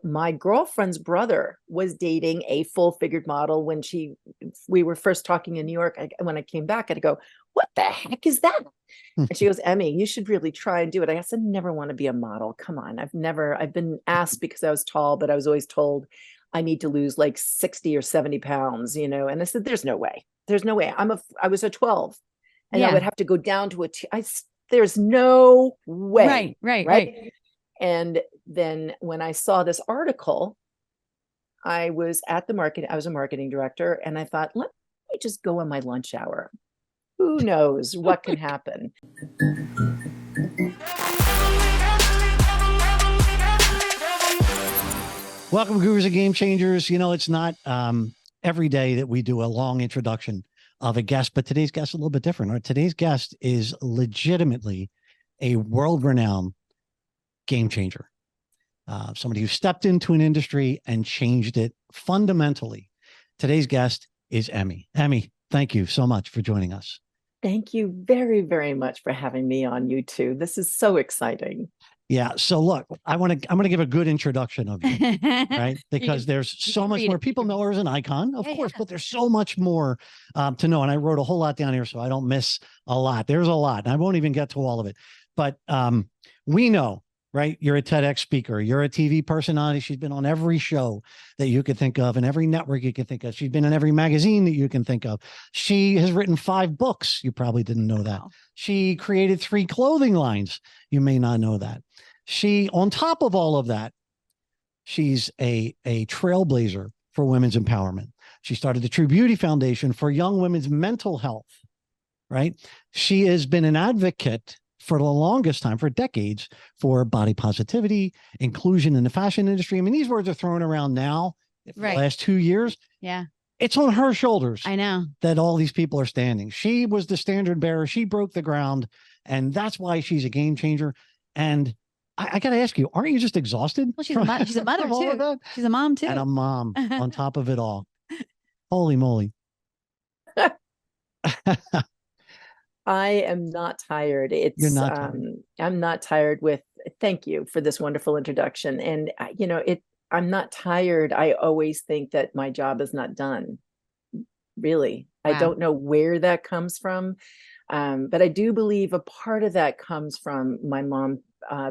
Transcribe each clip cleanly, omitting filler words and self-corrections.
my girlfriend's brother was dating a full-figured model when we were first talking in New York. When I came back, I'd go, what the heck is that? And she goes, Emmy, you should really try and do it. I said, never want to be a model. Come on. I've been asked because I was tall, but I was always told I need to lose like 60 or 70 pounds, And I said, there's no way. There's no way. I was a 12 and I would have to go down to there's no way. Right. And then when I saw this article, I was a marketing director, and I thought, let me just go on my lunch hour. Who knows what can happen? Welcome, Gurus and Game Changers. It's not every day that we do a long introduction of a guest, but today's guest is a little bit different. Today's guest is legitimately a world-renowned game changer. Somebody who stepped into an industry and changed it fundamentally. Today's guest is Emme. Emme, thank you so much for joining us. Thank you very, very much for having me on, you two. This is so exciting. Yeah. So look, I'm going to give a good introduction of you, right? Because there's so much more. People know her as an icon, of course, but there's so much more to know. And I wrote a whole lot down here so I don't miss a lot. There's a lot, and I won't even get to all of it. But we know, right? You're a TEDx speaker. You're a TV personality. She's been on every show that you could think of and every network you can think of. She's been in every magazine that you can think of. She has written 5 books. You probably didn't know that. Wow. She created 3 clothing lines. You may not know that. She, on top of all of that, she's a trailblazer for women's empowerment. She started the True Beauty Foundation for young women's mental health, right? She has been an advocate for the longest time, for decades, for body positivity, inclusion in the fashion industry. I mean, these words are thrown around now, right. The last 2 years. Yeah. It's on her shoulders. I know that all these people are standing. She was the standard bearer. She broke the ground. And that's why she's a game changer. And I got to ask you, aren't you just exhausted? Well, she's a mother too. She's a mom too. And a mom on top of it all. Holy moly. I am not tired. You're not tired. I'm not tired thank you for this wonderful introduction. And I'm not tired. I always think that my job is not done. Really. Wow. I don't know where that comes from. But I do believe a part of that comes from my mom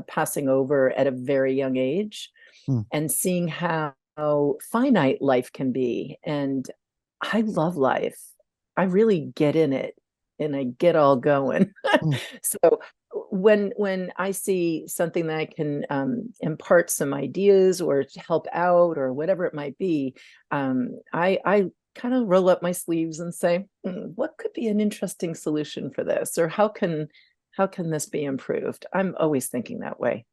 passing over at a very young age and seeing how finite life can be. And I love life. I really get in it and I get all going. So when I see something that I can impart some ideas or help out or whatever it might be, I kind of roll up my sleeves and say, what could be an interesting solution for this? Or how can this be improved? I'm always thinking that way.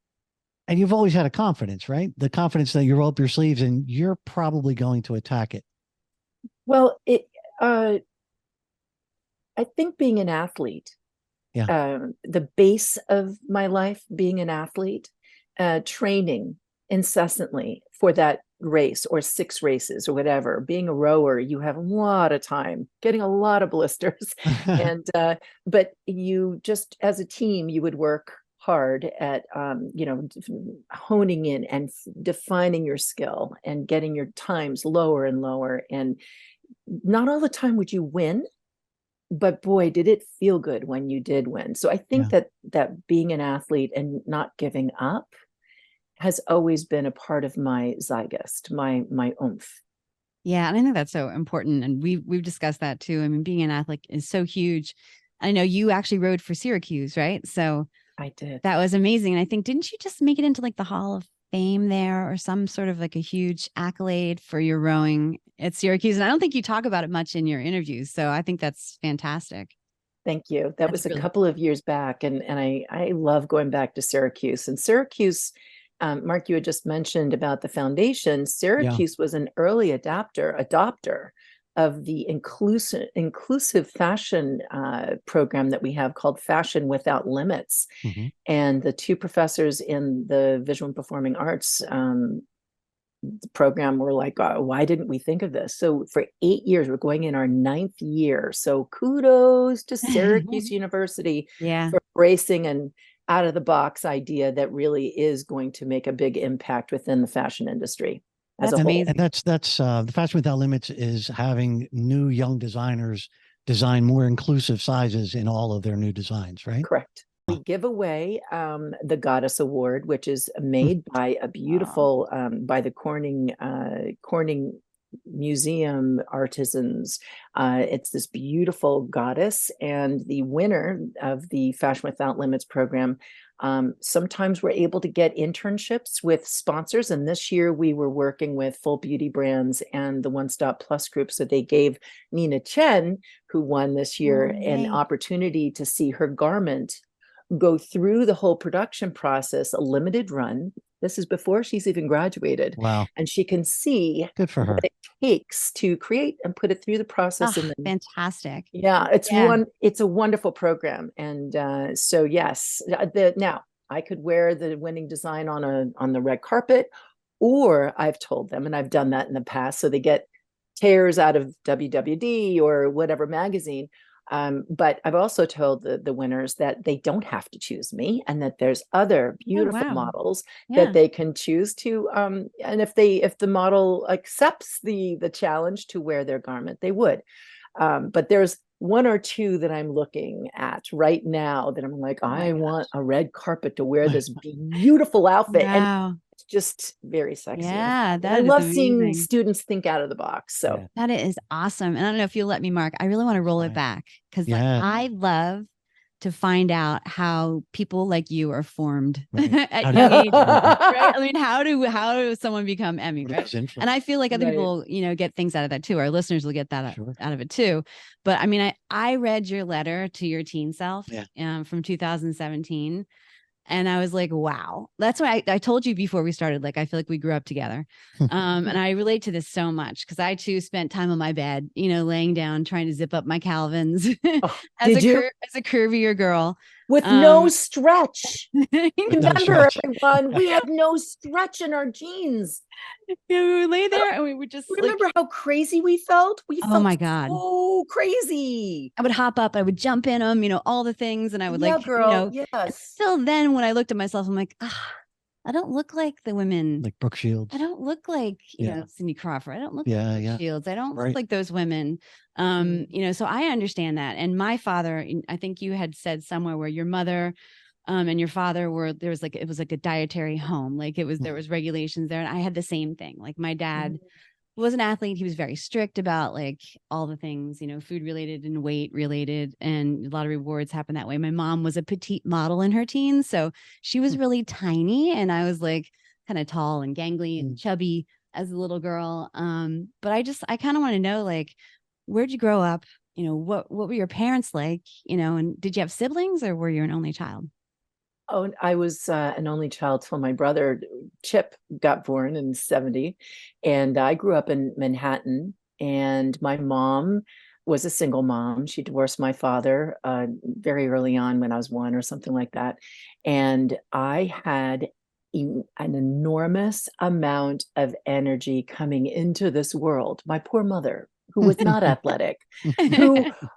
And you've always had a confidence, right? The confidence that you roll up your sleeves and you're probably going to attack it. Well, I think being an athlete, the base of my life, being an athlete, training incessantly for that race or 6 races or whatever. Being a rower, you have a lot of time, getting a lot of blisters. And but you just, as a team, you would work hard at honing in and defining your skill and getting your times lower and lower. And not all the time would you win, but boy, did it feel good when you did win. So I think that being an athlete and not giving up has always been a part of my zeitgeist, my oomph. Yeah, and I think that's so important. And we've discussed that too. I mean, being an athlete is so huge. I know you actually rode for Syracuse, right? So I did. That was amazing. And I think, didn't you just make it into like the Hall of Fame there or some sort of like a huge accolade for your rowing at Syracuse? And I don't think you talk about it much in your interviews. So I think that's fantastic. Thank you. That was a couple of years back. And I love going back to Syracuse. And Syracuse, Mark, you had just mentioned about the foundation. Syracuse was an early adopter of the inclusive fashion program that we have called Fashion Without Limits. Mm-hmm. And the 2 professors in the visual and performing arts program were like, why didn't we think of this? So for 8 years, we're going in our 9th year. So kudos to Syracuse University for embracing out of the box idea that really is going to make a big impact within the fashion industry as a whole. amazing. And that's the Fashion Without Limits is having new young designers design more inclusive sizes in all of their new designs, right? Correct. We give away the Goddess Award, which is made by a beautiful, by the Corning Museum artisans. It's this beautiful goddess, and the winner of the Fashion Without Limits program, sometimes we're able to get internships with sponsors. And this year we were working with Full Beauty Brands and the One Stop Plus group. So they gave Nina Chen, who won this year, an opportunity to see her garment go through the whole production process, a limited run. This is before she's even graduated. Wow. And she can see good for her what it takes to create and put it through the process. And then, fantastic. Yeah, it's a wonderful program. And so yes, now I could wear the winning design on the red carpet, or I've told them, and I've done that in the past, so they get tears out of WWD or whatever magazine. But I've also told the winners that they don't have to choose me, and that there's other beautiful models that they can choose to. And if the model accepts the challenge to wear their garment, they would. But there's one or two that I'm looking at right now that I'm like, I want a red carpet to wear this beautiful outfit. And it's just very sexy. Yeah, I love seeing students think out of the box. So that is awesome. And I don't know if you'll let me, Mark, I really want to roll it back, because I love to find out how people like you are formed at your age, right? I mean, how does someone become Emme, right? And I feel like other people, get things out of that too. Our listeners will get that out of it too. But I mean, I read your letter to your teen self from 2017. And I was like, wow, that's why I told you before we started, like, I feel like we grew up together. And I relate to this so much, because I too spent time on my bed, laying down, trying to zip up my Calvins as a curvier girl. With no stretch. Remember, everyone, we had no stretch in our jeans. Yeah, we would lay there and we would just remember how crazy we felt. Oh my God, so crazy. I would hop up, I would jump in them, all the things, and I would yes. Still, then when I looked at myself, I'm like, I don't look like the women like Brooke Shields. I don't look like Cindy Crawford. I don't look like Brooke Shields. I don't look like those women. So I understand that. And my father, I think you had said somewhere where your mother and your father it was like a dietary home. Like there was regulations there. And I had the same thing. Like my dad was an athlete. He was very strict about like all the things, food related and weight related, and a lot of rewards happen that way. My mom was a petite model in her teens, so she was really tiny, and I was like kind of tall and gangly and chubby as a little girl. But I kind of want to know, like, where'd you grow up? What were your parents like? And did you have siblings, or were you an only child? Oh, I was an only child till my brother Chip got born in 1970. And I grew up in Manhattan, and my mom was a single mom. She divorced my father very early on when I was 1 or something like that. And I had an enormous amount of energy coming into this world. My poor mother, who was not athletic,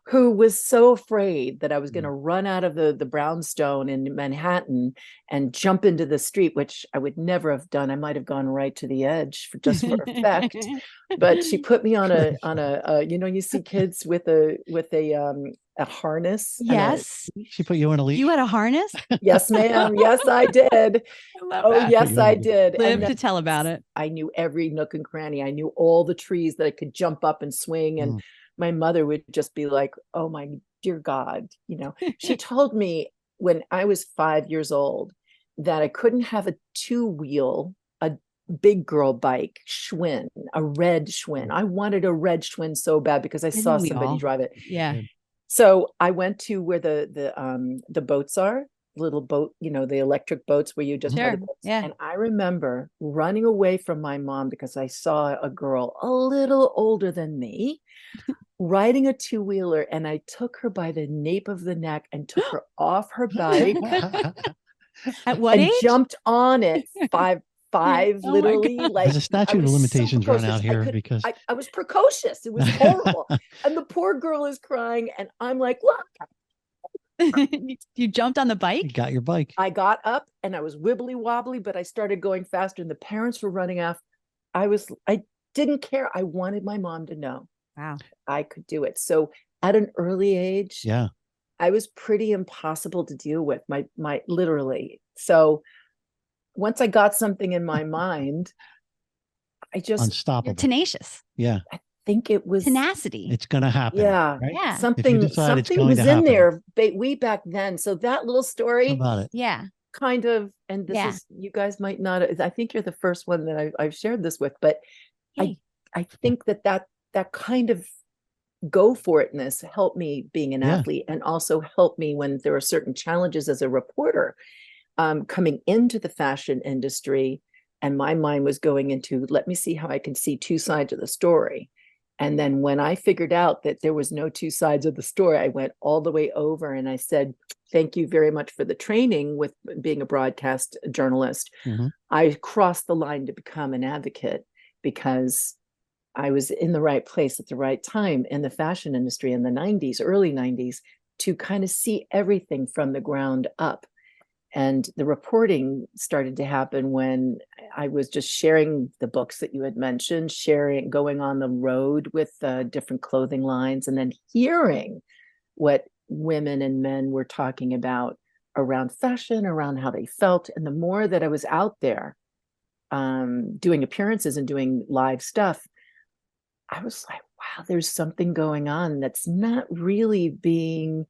who was so afraid that I was going to run out of the brownstone in Manhattan and jump into the street, which I would never have done. I might have gone right to the edge for effect. But she put me on a you see kids with a harness. Yes. She put you in a leash. You had a harness? Yes, ma'am. Yes, I did. Yes, I did. Live to tell about it. I knew every nook and cranny. I knew all the trees that I could jump up and swing. And my mother would just be like, oh my dear God. She told me when I was 5 years old that I couldn't have a two-wheel, a big girl bike, Schwinn, a red Schwinn. I wanted a red Schwinn so bad because I saw somebody drive it. Yeah. So I went to where the boats are, little boat, the electric boats where you just put the boats. And I remember running away from my mom because I saw a girl a little older than me riding a two-wheeler, and I took her by the nape of the neck and took her off her bike. At what age? Jumped on it. Five, literally. Like, there's a statute of limitations run out here because I was precocious. It was horrible. And the poor girl is crying, and I'm like, look. You jumped on the You bike? got your bike. I got up and I was wibbly wobbly, but I started going faster and the parents were running off. I didn't care. I wanted my mom to know Wow. I could do it. So at an early age, Yeah. I was pretty impossible to deal with, my literally. So once I got something in my mind, I just You're Unstoppable. tenacious. Yeah. I think it was Tenacity. It's going to happen. Yeah. Right? Yeah. Something decide it's something going was to in happen. there way back then. So that little How story about it? Yeah. kind of, and this Yeah. is, you guys might not, I think you're the first one that I've shared this with, but Hey. I think that kind of go for itness helped me being an Yeah. athlete, and also helped me when there were certain challenges as a reporter, coming into the fashion industry. And my mind was going into, let me see how I can see two sides of the story. And then when I figured out that there was no two sides of the story, I went all the way over and I said, thank you very much for the training with being a broadcast journalist. Mhm. I crossed the line to become an advocate because I was in the right place at the right time in the fashion industry in the 90s, early 90s, to kind of see everything from the ground up. And the reporting started to happen when I was just sharing the books that you had mentioned, going on the road with different clothing lines, and then hearing what women and men were talking about around fashion, around how they felt. And the more that I was out there doing appearances and doing live stuff, I was like, wow, there's something going on that's not really being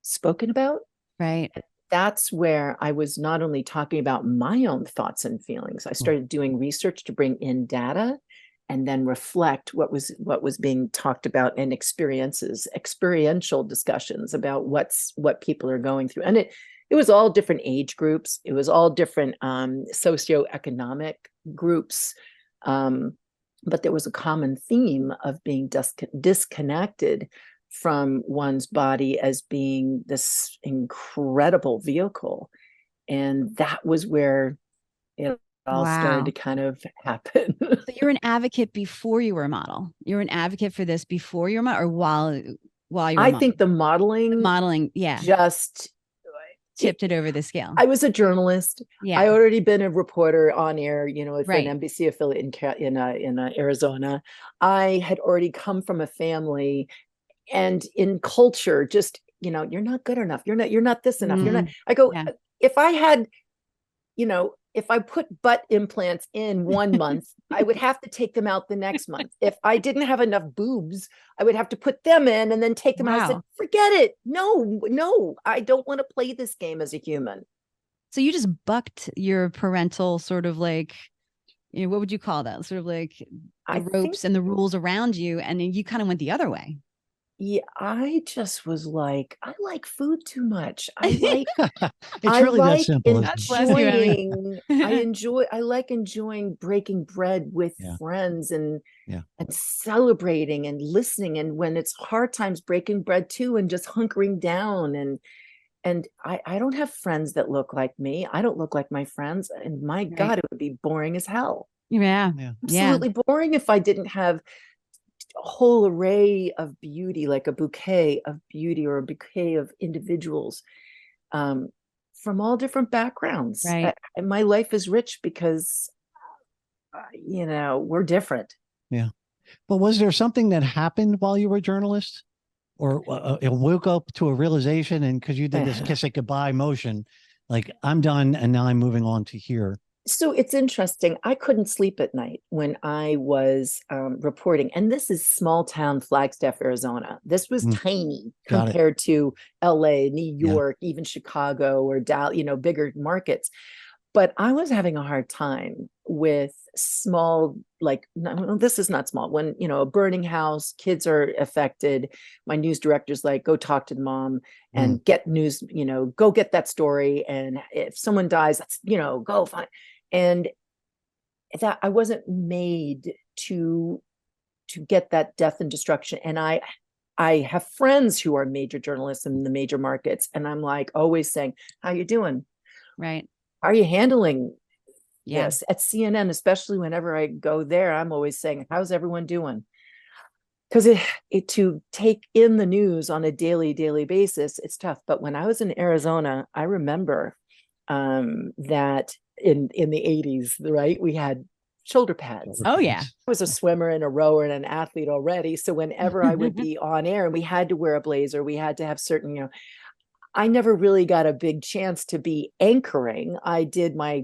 spoken about. Right. That's where I was not only talking about my own thoughts and feelings. I started doing research to bring in data and then reflect what was being talked about in experiential discussions about what people are going through. And it was all different age groups. It was all different socioeconomic groups. But there was a common theme of being disconnected from one's body as being this incredible vehicle. And that was where it all started to kind of happen. So you're an advocate before you were a model. You're an advocate for this before you were a model, or while you were a model? I think the modeling, yeah, just tipped it over the scale. I was a journalist. Yeah. I already been a reporter on air, for Right. an NBC affiliate in Arizona. I had already come from a family, and in culture, just you're not good enough. You're not this enough. You're not. I go, Yeah. if I had, if I put butt implants in 1 month, I would have to take them out the next month. If I didn't have enough boobs, I would have to put them in and then take them out. I said, forget it. No, I don't want to play this game as a human. So you just bucked your parental sort of like, what would you call that? Sort of like the ropes and the rules around you. And then you kind of went the other way. Yeah, I just was like, I like food too much. I like it's really that simple. I like enjoying breaking bread with friends and celebrating and listening. And when it's hard times, breaking bread too, and just hunkering down. And I don't have friends that look like me. I don't look like my friends. And my God, it would be boring as hell. Yeah. Absolutely boring if I didn't have a whole array of beauty, like a bouquet of beauty or a bouquet of individuals from all different backgrounds. Right. My life is rich because, we're different. Yeah. But was there something that happened while you were a journalist, or it woke up to a realization, and because you did this kiss it goodbye motion, like I'm done and now I'm moving on to here? So it's interesting. I couldn't sleep at night when I was reporting. And this is small town Flagstaff, Arizona. This was tiny compared to LA, New York, even Chicago or Dallas, bigger markets. But I was having a hard time with small, no, this is not small. When, a burning house, kids are affected. My news director's like, go talk to the mom and get news, go get that story. And if someone dies, that's, go find. And that I wasn't made to get that death and destruction. And I have friends who are major journalists in the major markets. And I'm like always saying, how you doing? Right. How are you handling this at CNN? Especially whenever I go there, I'm always saying, how's everyone doing? because it to take in the news on a daily basis, it's tough. But when I was in Arizona, I remember that in the 80s, right, we had shoulder pads. Oh yeah. I was a swimmer and a rower and an athlete already. So whenever I would be on air and we had to wear a blazer, we had to have certain, I never really got a big chance to be anchoring. I did my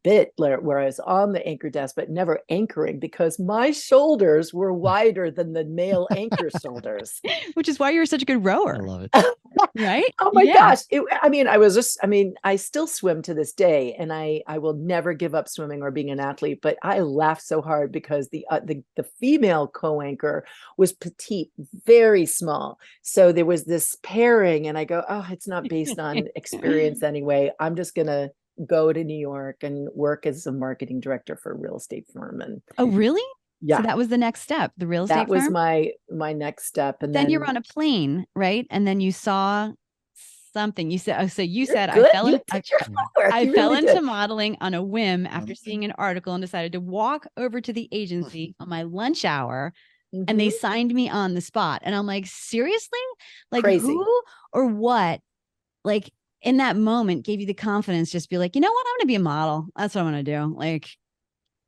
bit where I was on the anchor desk, but never anchoring because my shoulders were wider than the male anchor shoulders. Which is why you're such a good rower. I love it. Right? Oh my gosh. I still swim to this day, and I will never give up swimming or being an athlete, but I laughed so hard because the female co-anchor was petite, very small. So there was this pairing, and I go, oh, it's not based on experience anyway. I'm just going to go to New York and work as a marketing director for a real estate firm. And oh, really? Yeah. So that was the next step, the real estate that was firm? my next step. And then you're on a plane, right? And then you saw something. You said, good. I fell into modeling on a whim after seeing an article and decided to walk over to the agency on my lunch hour. Mm-hmm. And they signed me on the spot. And I'm like, seriously? Like crazy. Who or what, like in that moment gave you the confidence, just be like, you know what? I'm going to be a model. That's what I'm going to do. Like,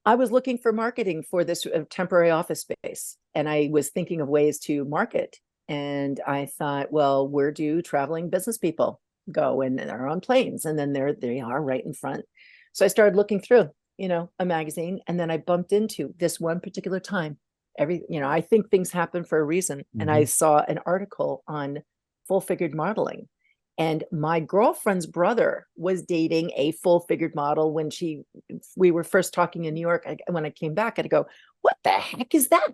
I was looking for marketing for this temporary office space, and I was thinking of ways to market. And I thought, well, where do traveling business people go? And they're on planes, and then there they are right in front. So I started looking through, a magazine, and then I bumped into this one particular time. I think things happen for a reason. Mm-hmm. And I saw an article on full-figured modeling. And my girlfriend's brother was dating a full-figured model when we were first talking in New York. When I came back, I'd go, what the heck is that?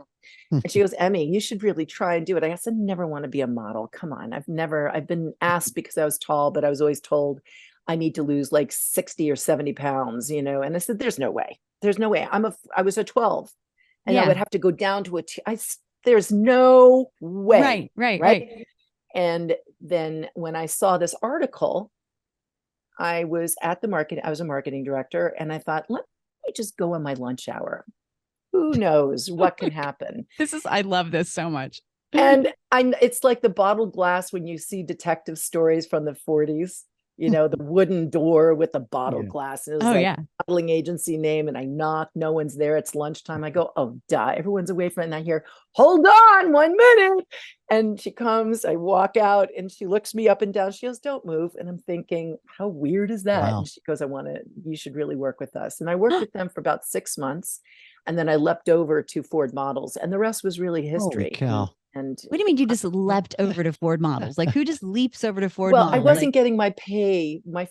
And she goes, Emme, you should really try and do it. I said, never want to be a model. Come on. I've been asked because I was tall, but I was always told I need to lose like 60 or 70 pounds, And I said, there's no way. There's no way. I was a 12 and I would have to go down to there's no way. Right. And then when I saw this article, I was a marketing director, and I thought, let me just go on my lunch hour. Who knows what can happen? I love this so much. And it's like the bottled glass when you see detective stories from the 40s, the wooden door with the bottle glass. And it was modeling agency name. And I knock, no one's there. It's lunchtime. I go, oh, duh, everyone's away from it. And I hear, hold on 1 minute. And she comes, I walk out, and she looks me up and down. She goes, don't move. And I'm thinking, how weird is that? Wow. And she goes, you should really work with us. And I worked with them for about 6 months. And then I leapt over to Ford Models, and the rest was really history. Holy cow. And what do you mean you just leapt over to Ford Models? Like, who just leaps over to Ford Models? Well, I wasn't getting my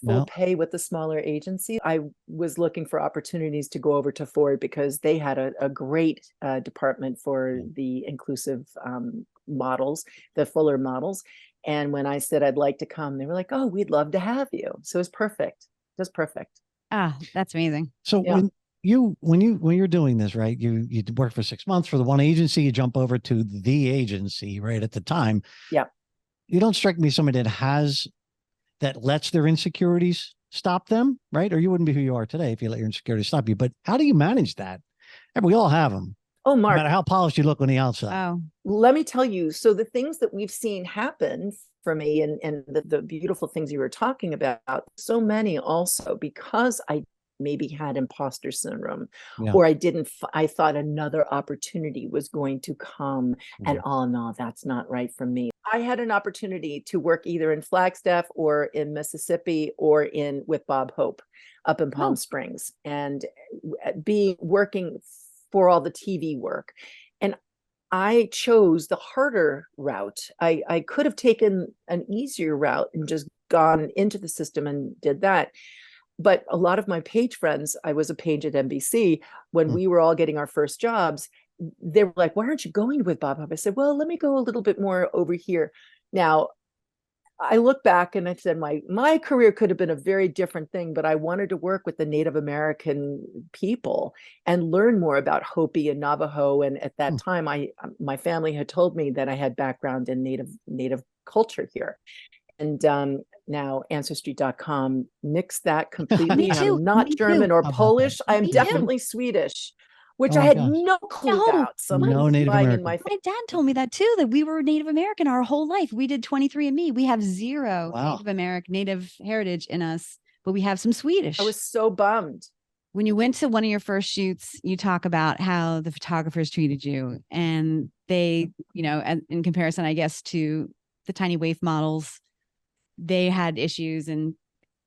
full pay with the smaller agency. I was looking for opportunities to go over to Ford because they had a great department for the inclusive models, the fuller models. And when I said I'd like to come, they were like, oh, we'd love to have you. So it was perfect. Just perfect. Ah, that's amazing. So when you're doing this, right, you work for 6 months for the one agency, you jump over to the agency right at the time. Yeah. You don't strike me as somebody that lets their insecurities stop them, right? Or you wouldn't be who you are today if you let your insecurities stop you. But how do you manage that? And we all have them. Oh, Mark. No matter how polished you look on the outside. Oh. Let me tell you. So the things that we've seen happen for me, and the beautiful things you were talking about, so many also because I maybe had imposter syndrome, or I thought another opportunity was going to come, and oh no, that's not right for me. I had an opportunity to work either in Flagstaff or in Mississippi or with Bob Hope up in Palm Springs, and working for all the TV work. And I chose the harder route. I could have taken an easier route and just gone into the system and did that. But a lot of my page friends, I was a page at NBC, when we were all getting our first jobs, they were like, why aren't you going with Bob Hope? I said, well, let me go a little bit more over here. Now, I look back and I said, my career could have been a very different thing, but I wanted to work with the Native American people and learn more about Hopi and Navajo. And at that time, my family had told me that I had background in Native culture here. And now Ancestry.com nixed that completely. I'm not German or Polish. I'm definitely Swedish. which Oh I my had gosh. no clue No, about. Someone No was Native lying in American. my face. my dad told me that too, that we were Native American our whole life. We did 23andMe. We have zero Wow. Native American, Native heritage in us, but we have some Swedish. I was so bummed. When you went to one of your first shoots, you talk about how the photographers treated you, and they, you know, in comparison, I guess, to the tiny waif models, they had issues. And,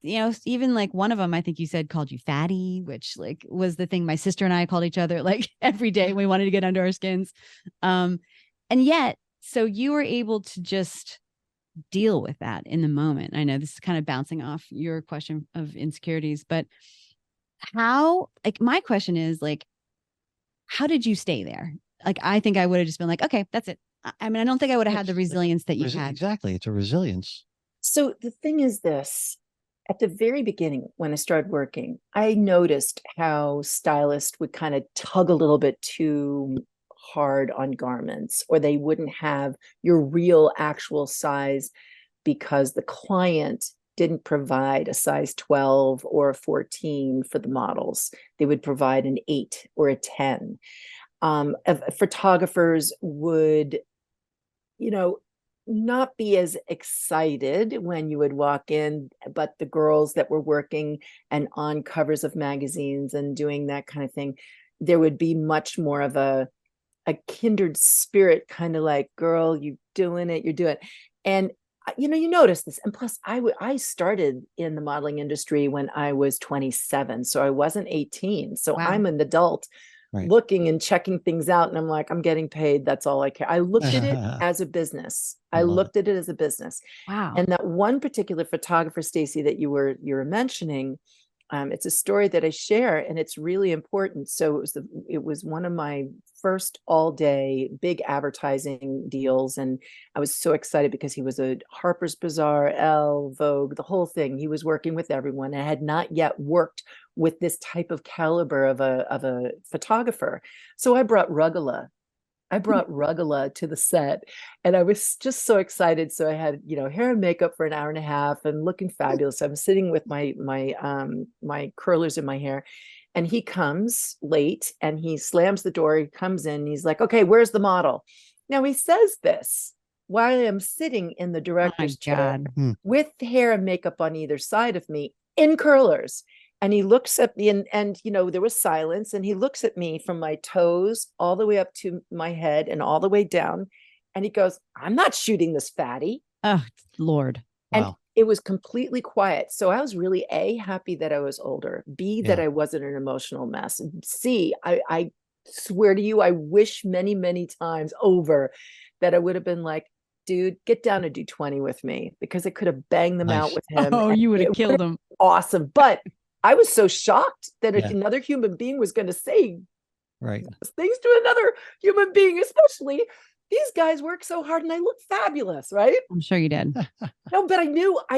you know, even like one of them, I think you said, called you fatty, which like was the thing my sister and I called each other like every day. We wanted to get under our skins. And yet, so you were able to just deal with that in the moment. I know this is kind of bouncing off your question of insecurities, but how, like, my question is like, how did you stay there? Like, I think I would have just been like, okay, that's it. I mean, I don't think I would have had the resilience that you had. Exactly. It's a resilience. So the thing is this, at the very beginning, when I started working, I noticed how stylists would kind of tug a little bit too hard on garments, or they wouldn't have your real actual size because the client didn't provide a size 12 or a 14 for the models. They would provide an 8 or a 10. Photographers would, you know, not be as excited when you would walk in, but the girls that were working and on covers of magazines and doing that kind of thing, there would be much more of a kindred spirit, kind of like, girl, you doing it, you're doing it. And you know, you notice this. And plus I started in the modeling industry when I was 27, so I wasn't 18. So Wow. I'm an adult, Right. looking and checking things out, and I'm like, I'm getting paid, that's all I care. I looked at it as a business. I looked at it as a business. Wow. And that one particular photographer, Stacy, that you were mentioning, it's a story that I share, and it's really important. So it was one of my first all day big advertising deals, and I was so excited because he was a Harper's Bazaar, Elle, Vogue, the whole thing. He was working with everyone. I had not yet worked with this type of caliber of a photographer, so I brought Rugala to the set, and I was just so excited. So I had, you know, hair and makeup for an hour and a half and looking fabulous. I'm sitting with my curlers in my hair, and he comes late and he slams the door. He comes in, he's like, okay, where's the model? Now he says this while I'm sitting in the director's chair with hair and makeup on either side of me in curlers. And he looks at me, and you know, there was silence, and he looks at me from my toes all the way up to my head and all the way down. And he goes, I'm not shooting this fatty. Oh, Lord. And it was completely quiet. So I was really happy that I was older, B, that I wasn't an emotional mess, C, I swear to you, I wish many, many times over that I would have been like, dude, get down and do 20 with me, because I could have banged them out with him. Oh, you would have killed him. Awesome. But I was so shocked that another human being was going to say things to another human being, especially these guys work so hard and I look fabulous, right? I'm sure you did. No, but I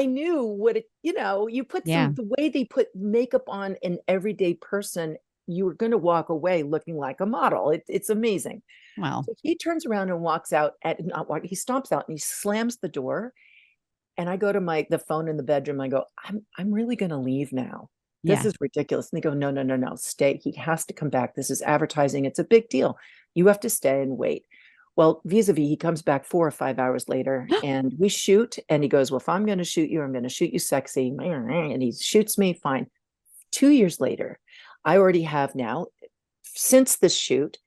knew what it, you know, you put the way they put makeup on an everyday person, you were going to walk away looking like a model. It's amazing. Wow. So he turns around and walks out he stomps out and he slams the door. And I go to the phone in the bedroom. I go, I'm really going to leave now. This is ridiculous. And they go, no, stay. He has to come back. This is advertising. It's a big deal. You have to stay and wait. Well, vis-a-vis, he comes back 4 or 5 hours later and we shoot. And he goes, well, if I'm going to shoot you, I'm going to shoot you sexy. And he shoots me. Fine. 2 years later, I already have now, since this shoot,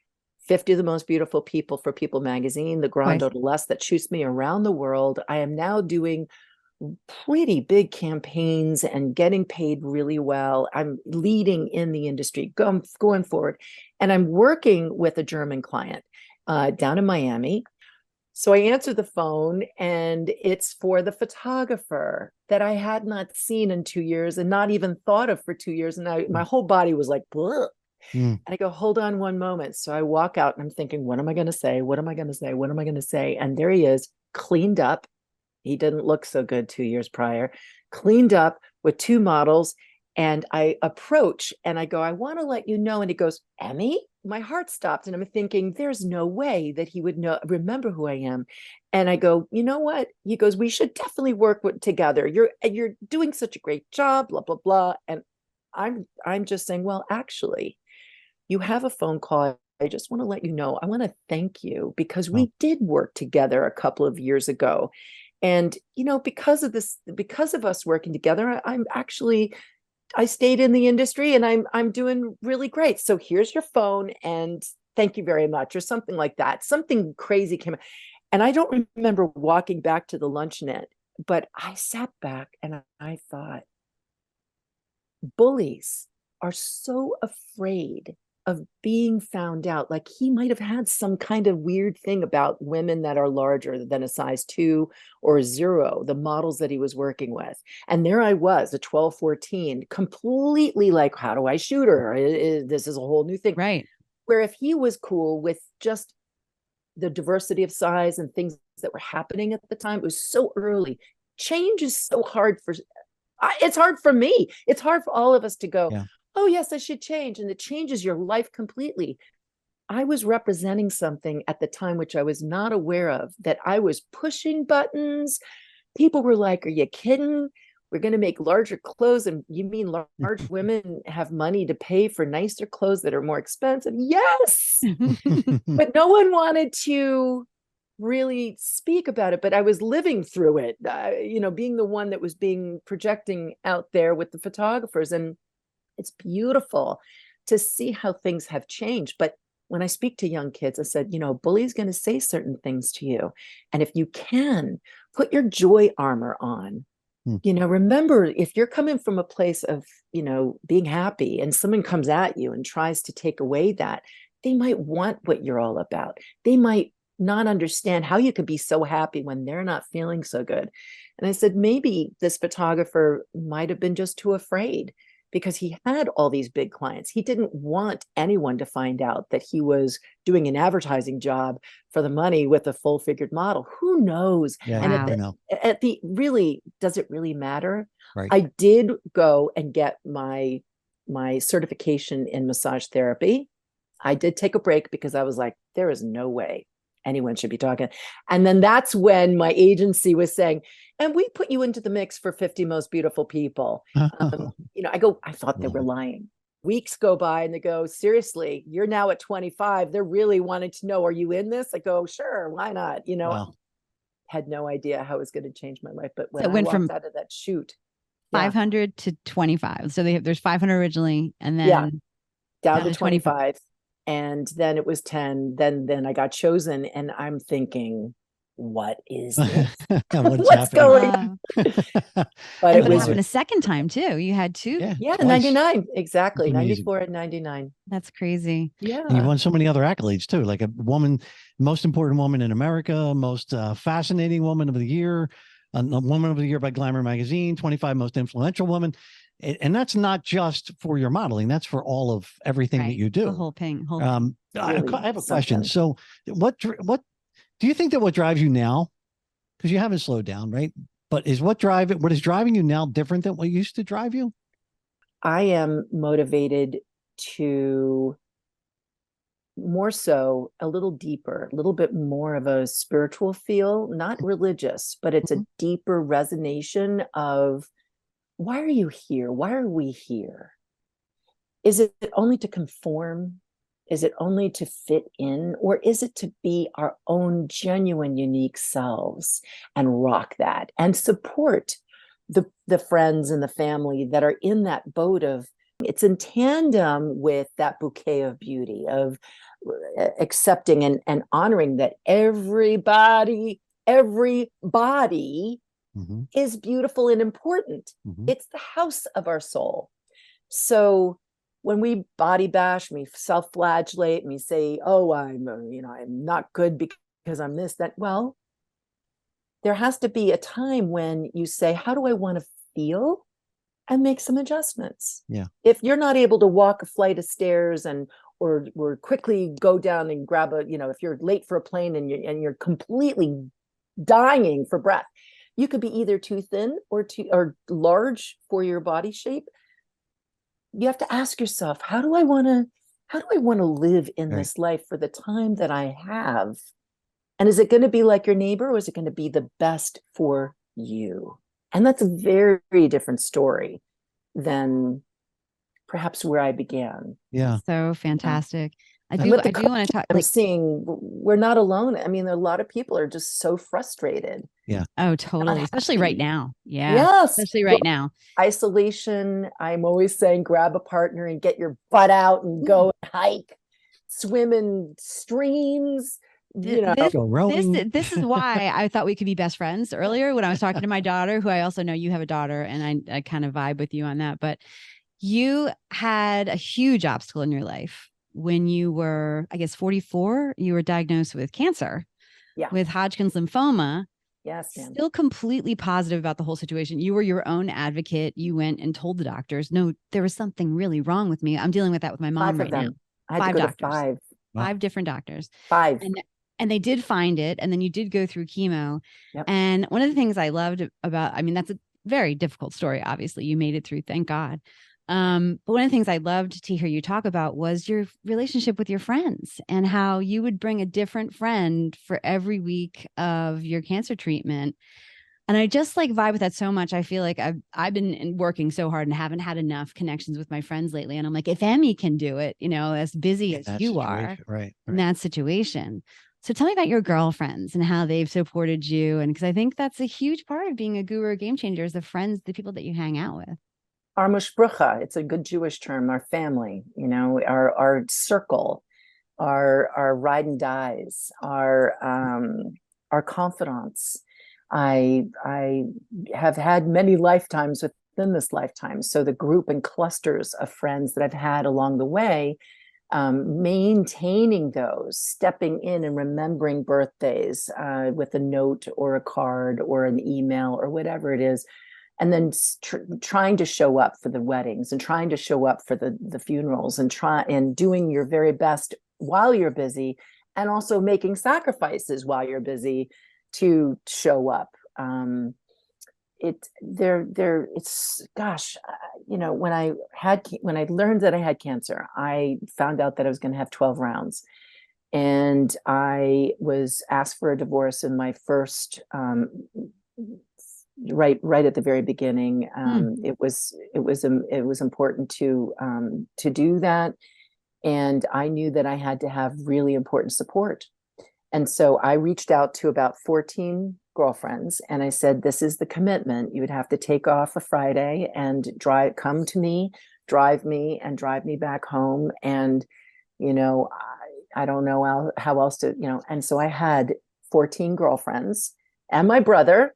50 of the most beautiful people for People magazine, the Grand Odaless that shoots me around the world. I am now doing pretty big campaigns and getting paid really well. I'm leading in the industry going forward. And I'm working with a German client down in Miami. So I answer the phone and it's for the photographer that I had not seen in 2 years and not even thought of for 2 years. And my whole body was like, bleh. And I go, hold on one moment. So I walk out and I'm thinking, what am I going to say? What am I going to say? What am I going to say? And there he is, cleaned up. He didn't look so good 2 years prior, cleaned up with 2 models. And I approach and I go, I want to let you know. And he goes, Emme? My heart stopped. And I'm thinking, there's no way that he would remember who I am. And I go, you know what? He goes, we should definitely work together. You're doing such a great job, blah, blah, blah. And I'm just saying, well, actually, you have a phone call. I just want to let you know, I want to thank you because Oh, we did work together a couple of years ago. And, because of this, because of us working together, I stayed in the industry and I'm doing really great. So here's your phone and thank you very much, or something like that. Something crazy came. And I don't remember walking back to the luncheonette, but I sat back and I thought, bullies are so afraid of being found out. Like he might have had some kind of weird thing about women that are larger than a size 2 or 0, the models that he was working with. And there I was, a 12, 14, completely like, how do I shoot her? This is a whole new thing. Right. Where if he was cool with just the diversity of size and things that were happening at the time, it was so early. Change is so hard it's hard for me. It's hard for all of us to go, yeah. oh, yes, I should change. And it changes your life completely. I was representing something at the time, which I was not aware of, that I was pushing buttons. People were like, are you kidding? We're going to make larger clothes. And you mean large women have money to pay for nicer clothes that are more expensive? Yes. But no one wanted to really speak about it, but I was living through it, being the one that was being projecting out there with the photographers. And it's beautiful to see how things have changed. But when I speak to young kids, I said, bully's going to say certain things to you. And if you can, put your joy armor on. Remember, if you're coming from a place of, being happy and someone comes at you and tries to take away that, they might want what you're all about. They might not understand how you could be so happy when they're not feeling so good. And I said, maybe this photographer might have been just too afraid because he had all these big clients. He didn't want anyone to find out that he was doing an advertising job for the money with a full-figured model. Who knows? Yeah, And wow. at the really, does it really matter? Right. I did go and get my certification in massage therapy. I did take a break because I was like, there is no way anyone should be talking. And then that's when my agency was saying, and we put you into the mix for 50 most beautiful people. I thought they were lying. Weeks go by and they go, seriously, you're now at 25. They're really wanting to know, are you in this? I go, sure, why not? Wow. Had no idea how it was going to change my life. But when So it I went walked from out of that shoot, 500 to 25. So there's 500 originally, and then down to 25. And then it was 10. Then I got chosen, and I'm thinking, what is this? What's going? But and it happened a second time too. You had two. Yeah, 99. Exactly. 94 and 99. That's crazy. Yeah. And you won so many other accolades too, like a woman, most important woman in America, most fascinating woman of the year, a woman of the year by Glamour magazine, 25 most influential woman. And that's not just for your modeling. That's for all of everything that you do. The whole thing. I have a question. So what do you think that what drives you now, because you haven't slowed down, right? But what is driving you now different than what used to drive you? I am motivated to more so a little deeper, a little bit more of a spiritual feel, not religious, but it's a deeper resonation of, why are you here? Why are we here? Is it only to conform? Is it only to fit in? Or is it to be our own genuine, unique selves and rock that and support the friends and the family that are in that boat of, it's in tandem with that bouquet of beauty, of accepting and honoring that everybody is beautiful and important. It's the house of our soul. So when we body bash, we self-flagellate, and we say, oh, I'm not good because I'm this, that. Well, there has to be a time when you say, how do I want to feel? And make some adjustments. Yeah. If you're not able to walk a flight of stairs or quickly go down and grab if you're late for a plane and you're completely dying for breath, you could be either too thin or large for your body shape. You have to ask yourself, how do I want to live in this life for the time that I have? And is it going to be like your neighbor, or is it going to be the best for you? And that's a very different story than perhaps where I began. Yeah. So fantastic. I And do with the want to talk, I'm like, seeing we're not alone. I mean, a lot of people are just so frustrated. Yeah. oh, totally. Especially right now. Yeah. Yes. Especially right now. Isolation. I'm always saying grab a partner and get your butt out and go and hike, swim in streams, you know. Go rowing. This is why I thought we could be best friends earlier when I was talking to my daughter, who I also know you have a daughter, and I kind of vibe with you on that. But you had a huge obstacle in your life when you were, I guess, 44. You were diagnosed with cancer, with Hodgkin's lymphoma. Yes, ma'am. Still completely positive about the whole situation. You were your own advocate. You went and told the doctors, no, there was something really wrong with me. I'm dealing with that with my mom right now. I had to go to five. Five different doctors. Five. And they did find it. And then you did go through chemo. Yep. And one of the things I loved about, I mean, that's a very difficult story. Obviously, you made it through, thank God. But one of the things I loved to hear you talk about was your relationship with your friends and how you would bring a different friend for every week of your cancer treatment. And I just like vibe with that so much. I feel like I've been working so hard and haven't had enough connections with my friends lately. And I'm like, if Emme can do it, you know, as busy as you are in that situation. So tell me about your girlfriends and how they've supported you. And because I think that's a huge part of being a guru or game changer is the friends, the people that you hang out with. Our mushbrucha, it's a good Jewish term, our family, you know, our circle, our ride and dies, our confidants. I have had many lifetimes within this lifetime. So the group and clusters of friends that I've had along the way, maintaining those, stepping in and remembering birthdays with a note or a card or an email or whatever it is. And then trying to show up for the weddings and trying to show up for the funerals and doing your very best while you're busy, and also making sacrifices while you're busy to show up. It's gosh, you know, when I learned that I had cancer, I found out that I was going to have 12 rounds, and I was asked for a divorce in my first. Right at the very beginning, it was important to do that, and I knew that I had to have really important support, and so I reached out to about 14 girlfriends, and I said, "This is the commitment. You would have to take off a Friday and come to me, drive me back home, and you know, I don't know how else to, you know." And so I had 14 girlfriends and my brother.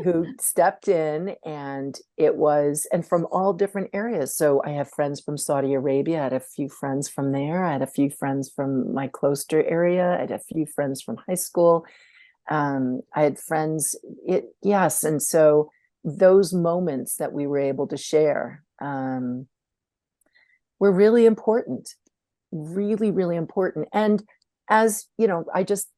Who stepped in, and and from all different areas. So I have friends from Saudi Arabia. I had a few friends from there. I had a few friends from my cloister area. I had a few friends from high school. I had friends. Yes. And so those moments that we were able to share were really important, really, really important. And as you know, I just,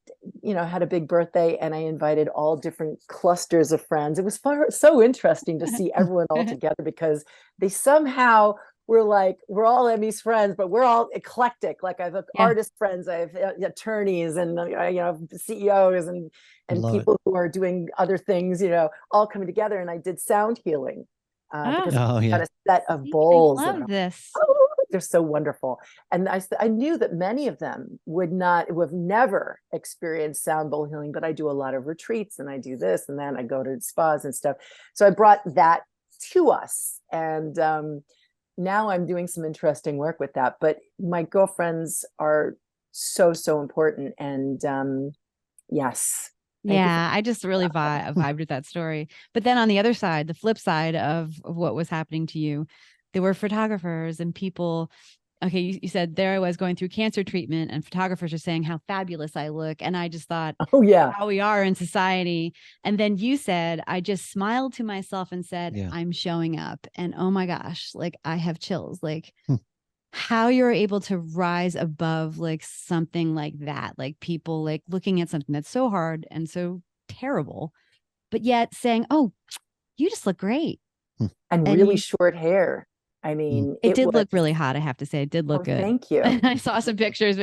you know, had a big birthday and I invited all different clusters of friends. It was so interesting to see everyone all together, because they somehow were like, we're all Emmy's friends, but we're all eclectic. Like I have artist friends, I have attorneys, and you know, CEOs and people who are doing other things, you know, all coming together. And I did sound healing because I had a set of bowls. I love this. They're so wonderful. And I knew that many of them would have never experienced sound bowl healing, but I do a lot of retreats and I do this and then I go to spas and stuff. So I brought that to us. And now I'm doing some interesting work with that. But my girlfriends are so, so important. And yes. Yeah, I just really vibed with that story. But then on the other side, the flip side of what was happening to you, there were photographers and people. Okay, you said there I was going through cancer treatment and photographers are saying how fabulous I look. And I just thought, oh yeah, how we are in society. And then you said, I just smiled to myself and said, I'm showing up. And oh my gosh, like I have chills, like how you're able to rise above like something like that, like people like looking at something that's so hard and so terrible, but yet saying, oh, you just look great. And really short hair. I mean, it did was, look really hot. I have to say, it did look good. Thank you. I saw some pictures,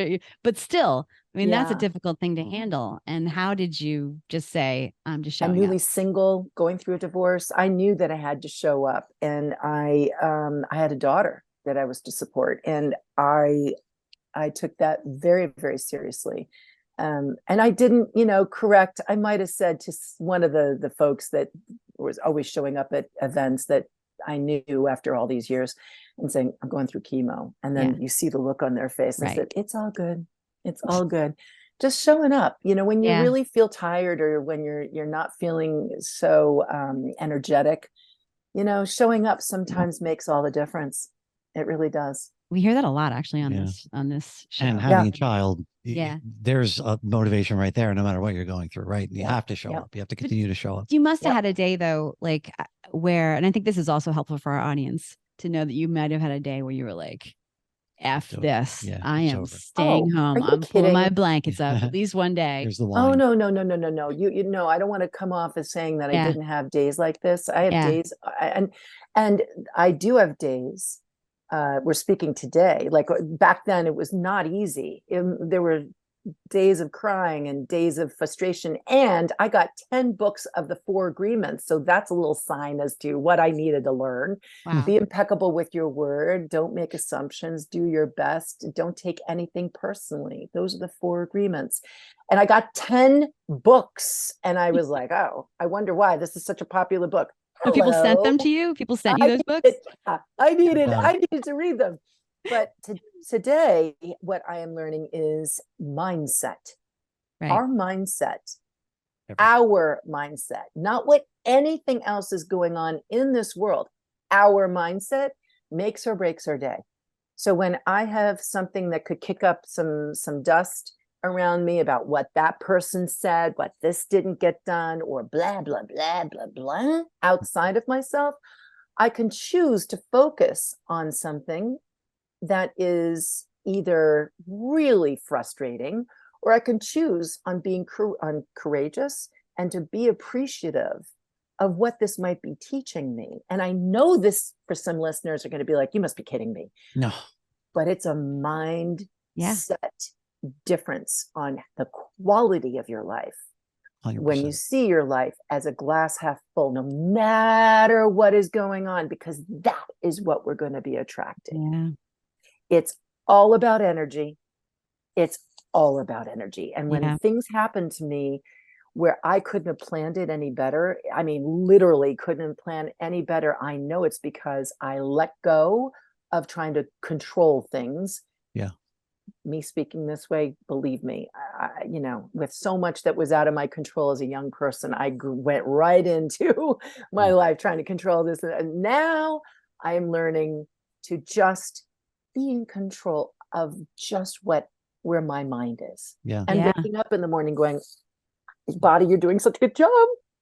but still, I mean, that's a Yeah. difficult thing to handle. And how did you just say, I'm just showing I'm newly up? single, going through a divorce. I knew that I had to show up, and I had a daughter that I was to support, and I took that very, very seriously. And I didn't, correct. I might have said to one of the folks that was always showing up at events that I knew after all these years, and saying, I'm going through chemo. And then you see the look on their face. And I said, it's all good. It's all good. Just showing up, when you really feel tired, or when you're not feeling so energetic, showing up sometimes makes all the difference. It really does. We hear that a lot, actually, on this show. And having a child, there's a motivation right there, no matter what you're going through, right? You have to show up. You have to continue to show up. You must have had a day, though, like where, and I think this is also helpful for our audience to know that you might have had a day where you were like, F this. Yeah, I am staying home. I'm pulling my blankets up at least one day. Here's the wine. Oh, no. You know, I don't want to come off as saying that I didn't have days like this. I have days, and I do have days. We're speaking today. Like back then, it was not easy. There were days of crying and days of frustration. And I got 10 books of the 4 agreements. So that's a little sign as to what I needed to learn. Wow. Be impeccable with your word. Don't make assumptions. Do your best. Don't take anything personally. Those are the 4 agreements. And I got 10 books. And I was like, oh, I wonder why this is such a popular book. So people sent them to you? People sent you those books? I needed to read them. But today, what I am learning is mindset. Right. Our mindset, not what anything else is going on in this world. Our mindset makes or breaks our day. So when I have something that could kick up some dust around me about what that person said, what this didn't get done, or blah, blah, blah, blah, blah, outside of myself, I can choose to focus on something that is either really frustrating, or I can choose on being courageous and to be appreciative of what this might be teaching me. And I know this, for some listeners, are going to be like, you must be kidding me. No. But it's a mindset difference on the quality of your life. 100%. When you see your life as a glass half full, no matter what is going on, because that is what we're going to be attracting. Yeah. It's all about energy. It's all about energy. And when things happen to me where I couldn't have planned it any better, I mean, literally couldn't plan any better, I know it's because I let go of trying to control things. Yeah. Me speaking this way, believe me, with so much that was out of my control as a young person, I went right into my life trying to control this. And now I am learning to just be in control of just where my mind is. Yeah. And waking up in the morning going, body, you're doing such a good job.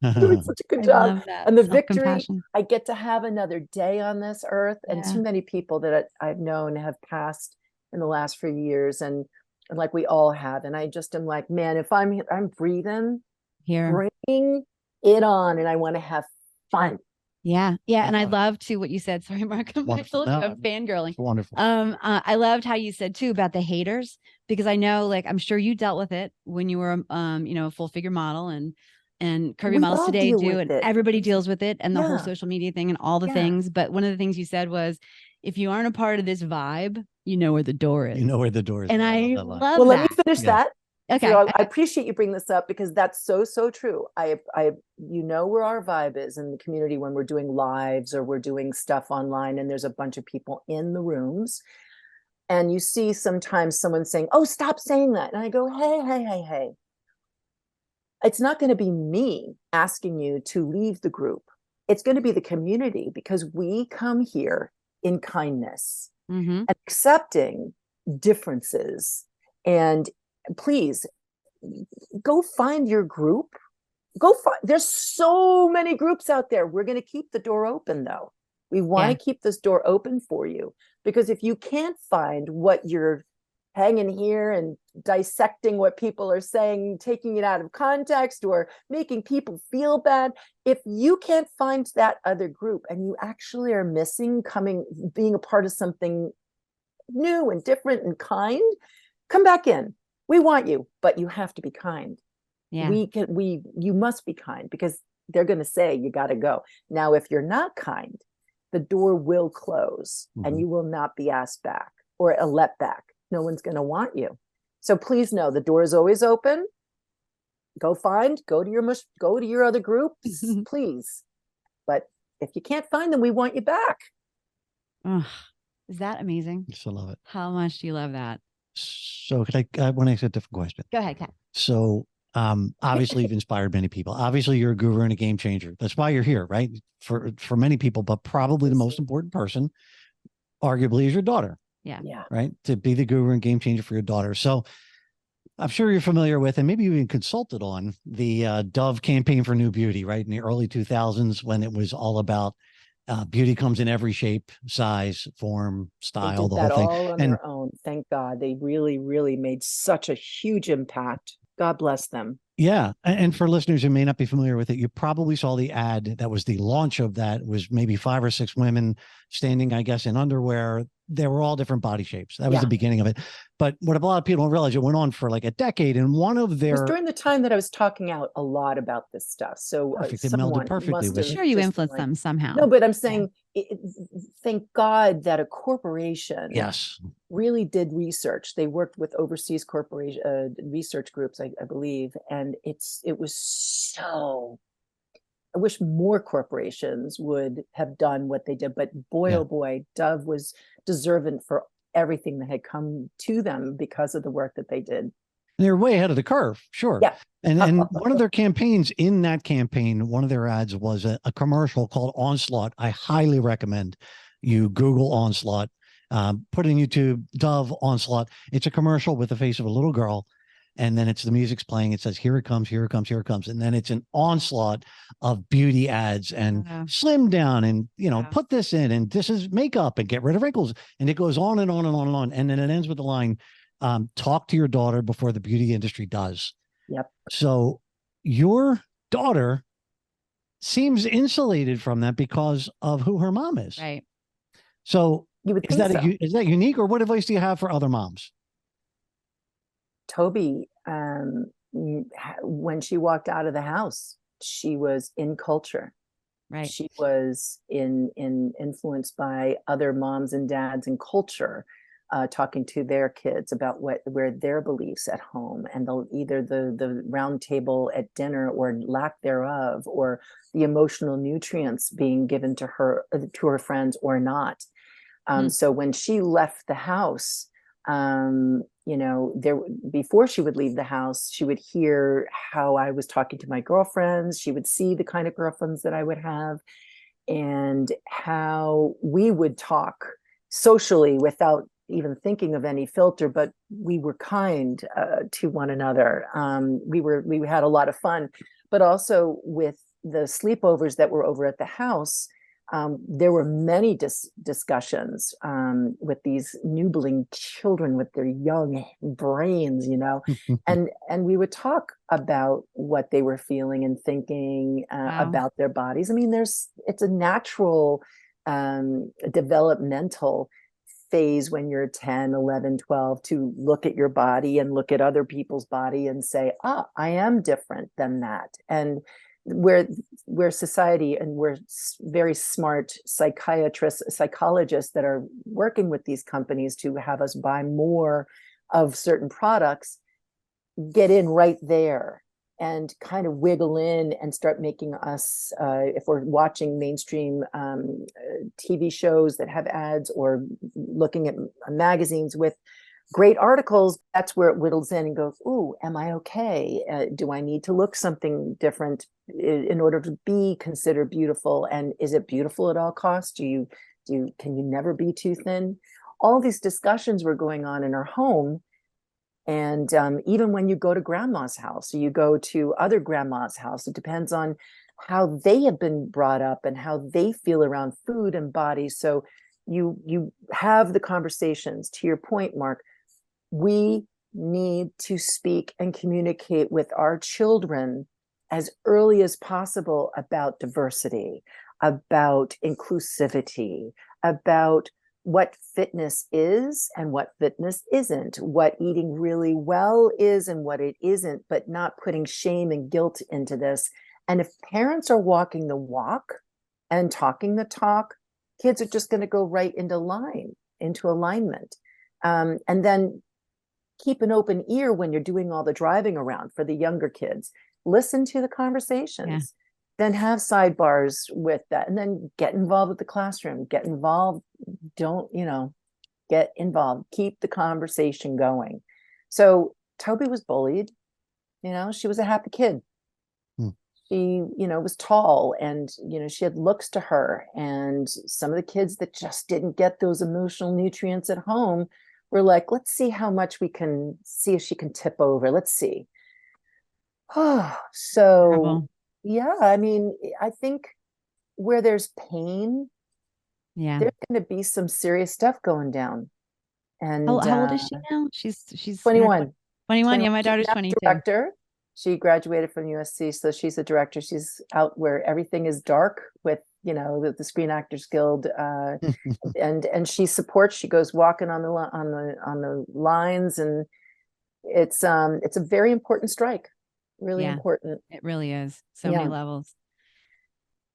You're doing such a good job. And the victory, I get to have another day on this earth. And too many people that I've known have passed in the last few years, and like we all have. And I just am like, man, if I'm breathing here, bring it on, and I want to have fun. Yeah. And I love too what you said. Sorry, Mark. I'm fangirling. Wonderful. I loved how you said too about the haters, because I know, like, I'm sure you dealt with it when you were a full figure model, and curvy models today do, and everybody deals with it, and the whole social media thing and all the things. But one of the things you said was, if you aren't a part of this vibe, you know where the door is. You know where the door is. And I love that. Well, let me finish that. Okay. So I appreciate you bringing this up, because that's so true. I where our vibe is in the community when we're doing lives or we're doing stuff online, and there's a bunch of people in the rooms, and you see sometimes someone saying, oh, stop saying that. And I go, hey. It's not going to be me asking you to leave the group. It's going to be the community, because we come here in kindness and accepting differences. And please go find your group. There's so many groups out there. We're going to keep the door open, though. We want to keep this door open for you, because if you can't find what you're hanging here and dissecting what people are saying, taking it out of context or making people feel bad. If you can't find that other group and you actually are missing being a part of something new and different and kind, come back in. We want you, but you have to be kind. Yeah. You must be kind, because they're going to say you got to go. Now, if you're not kind, the door will close and you will not be asked back or let back. No one's going to want you. So please know the door is always open. Go to your other groups, please. But if you can't find them, we want you back. Oh, is that amazing? I love it. How much do you love that? So I want to ask a different question. Go ahead, Kat. So obviously you've inspired many people. Obviously you're a guru and a game changer. That's why you're here, right? For many people, but probably the most important person, arguably, is your daughter. Yeah. Right. To be the guru and game changer for your daughter. So I'm sure you're familiar with, and maybe you even consulted on the Dove campaign for new beauty, right? In the early 2000s, when it was all about beauty comes in every shape, size, form, style, the whole thing. All on their own. Thank God. They really, really made such a huge impact. God bless them. Yeah. And for listeners who may not be familiar with it, you probably saw the ad that was the launch of that. It was maybe 5 or 6 women standing, I guess, in underwear. They were all different body shapes. That was the beginning of it. But what a lot of people don't realize, it went on for like a decade. And one of their... It was during the time that I was talking out a lot about this stuff. So perfect. It melded perfectly. I'm sure you influenced them somehow. No, but I'm saying, thank God that a corporation really did research. They worked with overseas corporation research groups, I believe. And it was so... I wish more corporations would have done what they did, but boy, oh boy, Dove was deserving for everything that had come to them because of the work that they did. And they're way ahead of the curve, sure. Yeah. And one of their campaigns, in that campaign, one of their ads was a commercial called Onslaught. I highly recommend you Google Onslaught, put in YouTube, Dove Onslaught. It's a commercial with the face of a little girl. And then the music's playing. It says, here it comes, here it comes, here it comes. And then it's an onslaught of beauty ads and slim down and, put this in and this is makeup and get rid of wrinkles. And it goes on and on and on and on. And then it ends with the line, talk to your daughter before the beauty industry does. Yep. So your daughter seems insulated from that because of who her mom is. Right. So you would is that unique, or what advice do you have for other moms? Toby, when she walked out of the house, she was in culture. Right. She was influenced by other moms and dads in culture, talking to their kids about where their beliefs at home, and either the round table at dinner or lack thereof, or the emotional nutrients being given to her friends or not. So when she left the house, before she would leave the house, she would hear how I was talking to my girlfriends. She would see the kind of girlfriends that I would have and how we would talk socially without even thinking of any filter, but we were kind to one another. We had a lot of fun, but also with the sleepovers that were over at the house, there were many discussions with these newborn children with their young brains, and we would talk about what they were feeling and thinking about their bodies. I mean, it's a natural developmental phase when you're 10, 11, 12 to look at your body and look at other people's body and say, I am different than that. And where society, and we're very smart psychologists that are working with these companies to have us buy more of certain products, get in right there and kind of wiggle in and start making us, if we're watching mainstream TV shows that have ads or looking at magazines with great articles, that's where it whittles in and goes, ooh, am I okay? Do I need to look something different in order to be considered beautiful? And is it beautiful at all costs? Can you never be too thin? All these discussions were going on in our home. And even when you go to grandma's house, or you go to other grandma's house, it depends on how they have been brought up and how they feel around food and body. So you have the conversations. To your point, Mark, we need to speak and communicate with our children as early as possible about diversity, about inclusivity, about what fitness is and what fitness isn't, what eating really well is and what it isn't, but not putting shame and guilt into this. And if parents are walking the walk and talking the talk, kids are just going to go right into alignment. And then keep an open ear when you're doing all the driving around for the younger kids. Listen to the conversations, then have sidebars with that, and then get involved with the classroom, get involved. Don't, get involved, keep the conversation going. So Toby was bullied, she was a happy kid. She, was tall and, she had looks to her, and some of the kids that just didn't get those emotional nutrients at home were like, let's see how much we can see if she can tip over. Let's see. Oh, so Terrible. yeah, I mean, I think where there's pain, there's going to be some serious stuff going down. And how old is she now? She's 21. 21. Yeah, my She's daughter's now 22. Director. She graduated from USC, so she's a director. She's out where everything is dark with, the Screen Actors Guild, and she supports. She goes walking on the lines, and it's a very important strike. Really important. It really is. So many levels.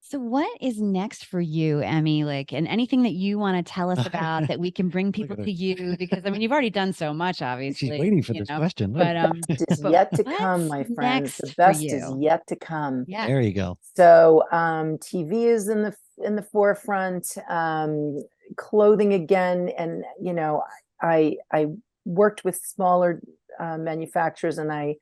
So what is next for you, Emme? And anything that you want to tell us about that we can bring people to you? Because I mean, you've already done so much, obviously. She's waiting for this question. But the best is yet to come, my friends. The best is yet to come. Yeah. There you go. So TV is in the forefront, clothing again. And, I worked with smaller manufacturers, and I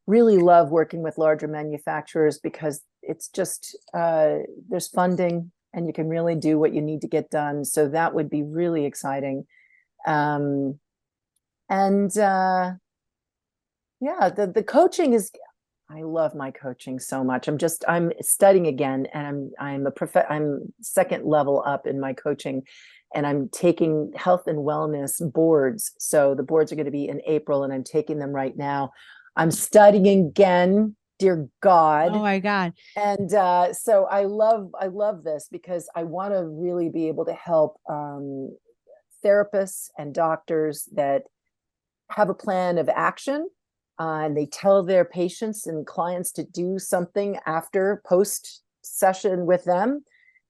really love working with larger manufacturers because it's just there's funding and you can really do what you need to get done. So that would be really exciting. The the coaching is, I love my coaching so much. I'm studying again, and I'm second level up in my coaching, and I'm taking health and wellness boards. So the boards are going to be in April, and I'm taking them right now. I'm studying again, dear God. Oh my God. And so I love this because I want to really be able to help therapists and doctors that have a plan of action, and they tell their patients and clients to do something after post session with them.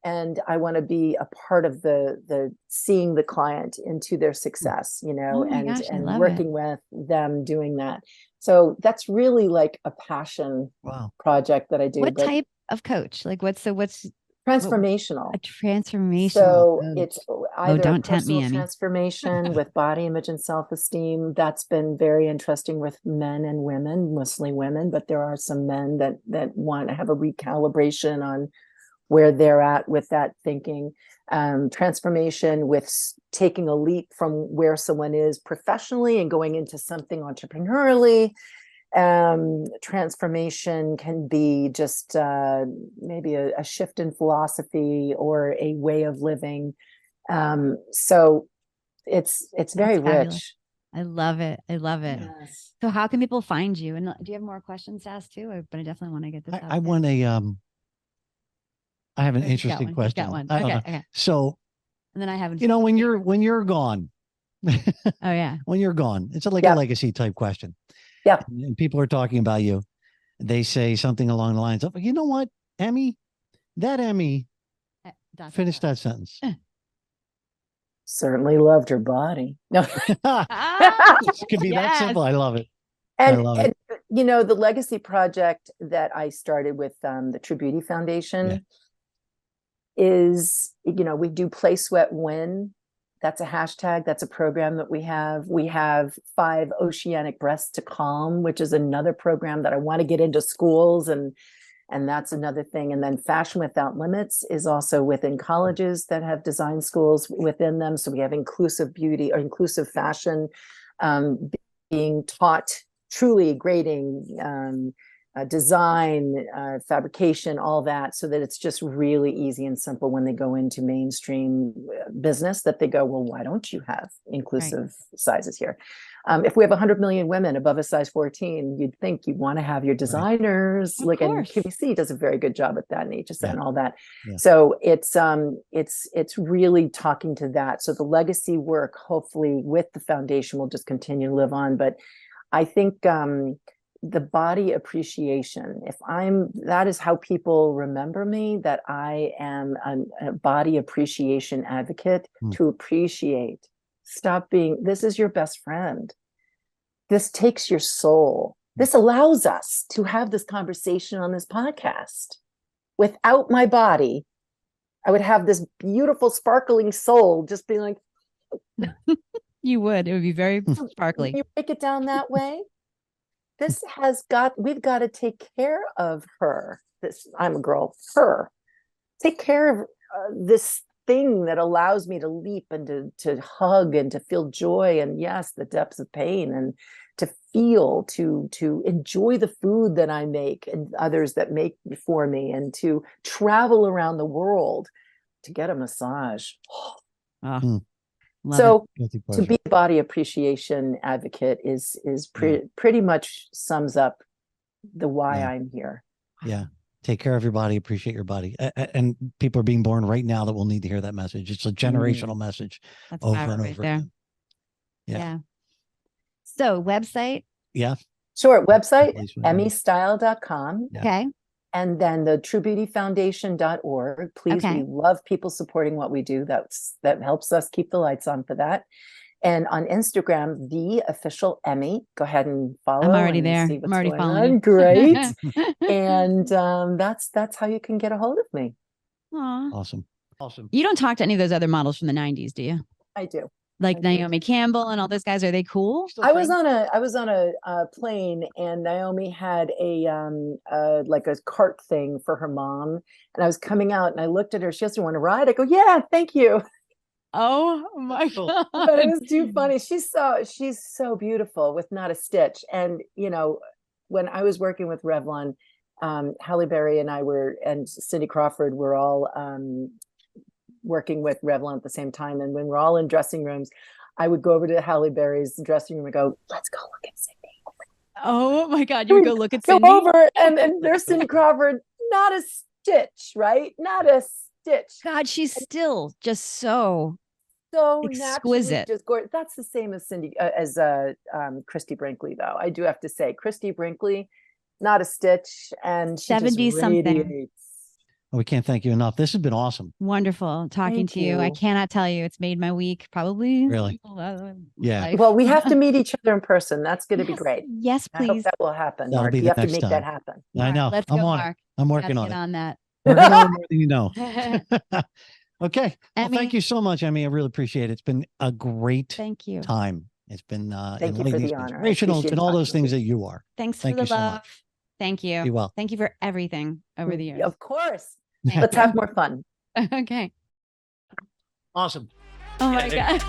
And I want to be a part of the seeing the client into their success, and working with them doing that. So that's really like a passion project that I do. What type of coach? What's transformational? A transformational. So coach. It's either don't tempt me, personal Emme. transformation with body image and self-esteem. That's been very interesting with men and women, mostly women, but there are some men that want to have a recalibration on where they're at with that thinking. Transformation with taking a leap from where someone is professionally and going into something entrepreneurially. Transformation can be just maybe a shift in philosophy or a way of living. So it's very rich. I love it. Yes. So how can people find you? And do you have more questions to ask too? But I definitely want to get this out. I have an interesting question. Got one. Okay. So, and then I haven't. when you're gone. Oh yeah. When you're gone, it's like a legacy type question. Yeah. And people are talking about you. They say something along the lines of, you know what, Emme, finish that sentence. Certainly loved her body. No. It could be that simple. I love it. And the legacy project that I started with the True Beauty Foundation is, we do Play, Sweat, Win. That's a hashtag. That's a program that we have. We have 5 Oceanic Breaths to Calm, which is another program that I want to get into schools, and that's another thing. And then Fashion Without Limits is also within colleges that have design schools within them. So we have inclusive beauty or inclusive fashion being taught, truly grading, design, fabrication, all that, so that it's just really easy and simple when they go into mainstream business, that they go, well, why don't you have inclusive sizes here? If we have 100 million women above a size 14, you'd think you'd want to have your designers. Of Like, and course. QVC does a very good job at that, and HSN and all that. Yeah. So it's really talking to that. So the legacy work, hopefully with the foundation, will just continue to live on. But I think the body appreciation, that is how people remember me, that I am a body appreciation advocate. To appreciate. Stop being, this is your best friend. This takes your soul. This allows us to have this conversation on this podcast. Without my body, I would have this beautiful, sparkling soul just being like, You would. It would be very sparkly. you break it down that way. We've got to take care of her. I'm a girl, her. Take care of this thing that allows me to leap and to hug and to feel joy, and yes, the depths of pain, and to feel, to enjoy the food that I make and others that make before me, and to travel around the world, to get a massage. So to be a body appreciation advocate is pretty much sums up the why I'm here. Yeah. Take care of your body, appreciate your body. And people are being born right now that will need to hear that message. It's a generational message. That's over power and right over there. again. Yeah. So website? Yeah. Sure. Website, Please. emmestyle.com. Yeah. Okay. And then the truebeautyfoundation.org. Please, we love people supporting what we do. That helps us keep the lights on for that. And on Instagram, the official Emme. Go ahead and follow. I'm already there. See what's I'm already going following on. you. Great. And that's how you can get a hold of me. Aww. Awesome. You don't talk to any of those other models from the 90s, do you? I do. Like Naomi Campbell and all those guys. Are they cool? I was on a plane, and Naomi had like a cart thing for her mom, and I was coming out and I looked at her. She doesn't want to ride. I go, yeah, thank you. Oh my God. But it was too funny. She's so beautiful with not a stitch. And when I was working with Revlon, Halle Berry and Cindy Crawford were all working with Revlon at the same time. And when we're all in dressing rooms, I would go over to Halle Berry's dressing room and go, let's go look at Cindy. Oh my God. You would go look at Cindy? Go over and there's Cindy Crawford, not a stitch, right? Not a stitch. God, she's still just so exquisite. Just gorgeous. That's the same as Christy Brinkley, though. I do have to say, Christy Brinkley, not a stitch, and she 70 something. Well, we can't thank you enough. This has been awesome. Wonderful talking to you. I cannot tell you. It's made my week, probably. Really? Yeah. Life. Well, we have to meet each other in person. That's going to be great. Yes, please. I hope that will happen. That'll Mark. be You the have to next make time. that happen. I know. Let's I'm go, on Mark. it. I'm working Gotta on get it. on that. We're going to know more than you know. Okay. Well, Emme, thank you so much, Emme. I really appreciate it. It's been a great time. It's been thank you for the honor. Inspirational. It's been all those things that you are. Thanks for the love. Thank you. Be well. Thank you for everything over the years. Of course. Let's have more fun. Okay. Awesome. Oh my God.